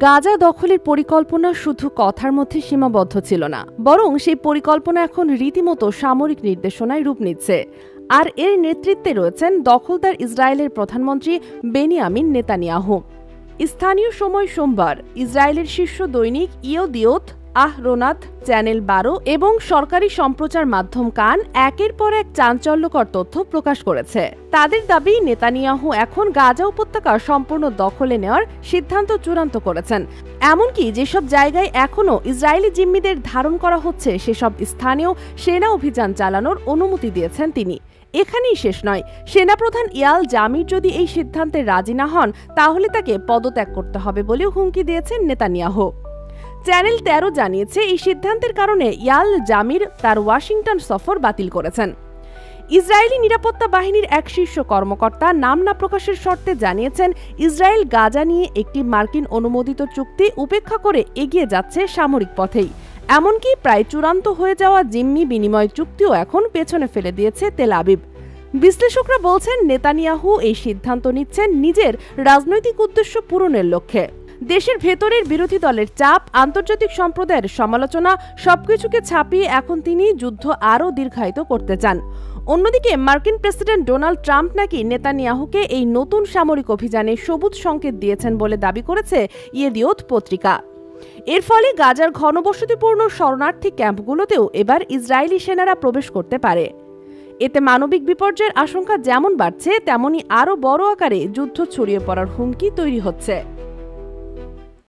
গাজা দখলের পরিকল্পনা শুধু কথার মধ্যে সীমাবদ্ধ ছিল না, বরং সেই পরিকল্পনা এখন রীতিমতো সামরিক নির্দেশনায় রূপ নিচ্ছে। আর এর নেতৃত্বে রয়েছেন দখলদার ইসরায়েলের প্রধানমন্ত্রী বেনিয়ামিন নেতানিয়াহু। স্থানীয় সময় সোমবার ইসরায়েলের শীর্ষ দৈনিক ইয়েদিওথ আহরোনাথ, চ্যানেল 12 এবং সরকারি সম্প্রচার মাধ্যম কান একের পর এক চাঞ্চল্যকর তথ্য প্রকাশ করেছে। তাদের দাবি, নেতানিয়াহু এখন গাজা উপত্যকা সম্পূর্ণ দখলে নেওয়ার সিদ্ধান্ত চূড়ান্ত করেছেন। এমনকি যেসব জায়গায় এখনও ইসরায়েলি জিম্মিদের ধারণ করা হচ্ছে সেসব স্থানেও সেনা অভিযান চালানোর অনুমতি দিয়েছেন তিনি। এখানেই শেষ নয়, সেনাপ্রধান ইয়াল জামির যদি এই সিদ্ধান্তে রাজি না হন তাহলে তাকে পদত্যাগ করতে হবে বলেও হুমকি দিয়েছেন নেতানিয়াহু। চ্যানেল 13 জানিয়েছে, এই সিদ্ধান্তের কারণে ইয়াল জামির তার ওয়াশিংটন সফর বাতিল করেছেন। ইসরায়েলি নিরাপত্তা বাহিনীর এক শীর্ষ কর্মকর্তা নাম না প্রকাশের শর্তে জানিয়েছেন, ইসরায়েল গাজা নিয়ে একটি মার্কিন অনুমোদিত চুক্তি উপেক্ষা করে এগিয়ে যাচ্ছে সামরিক পথেই। এমনকি প্রায় চূড়ান্ত হয়ে যাওয়া জিম্মি বিনিময় চুক্তিও এখন পেছনে ফেলে দিয়েছে তেল আবিব। বিশ্লেষকরা বলছেন, নেতানিয়াহু এই সিদ্ধান্ত নিচ্ছেন নিজের রাজনৈতিক উদ্দেশ্য পূরণের লক্ষ্যে। দেশের ভেতরের বিরোধী দলের চাপ, আন্তর্জাতিক সম্প্রদায়ের সমালোচনা সবকিছুকে ছাপিয়ে এখন তিনি যুদ্ধ আরও দীর্ঘায়িত করতে চান। অন্যদিকে মার্কিন প্রেসিডেন্ট ডোনাল্ড ট্রাম্প নাকি নেতানিয়াহুকে এই নতুন সামরিক অভিযানে সবুজ সংকেত দিয়েছেন বলে দাবি করেছে ইয়েদিওথ পত্রিকা। এর ফলে গাজার ঘনবসতিপূর্ণ শরণার্থী ক্যাম্পগুলোতেও এবার ইসরায়েলি সেনারা প্রবেশ করতে পারে। এতে মানবিক বিপর্যয়ের আশঙ্কা যেমন বাড়ছে, তেমনি আরও বড় আকারে যুদ্ধ ছড়িয়ে পড়ার হুমকি তৈরি হচ্ছে।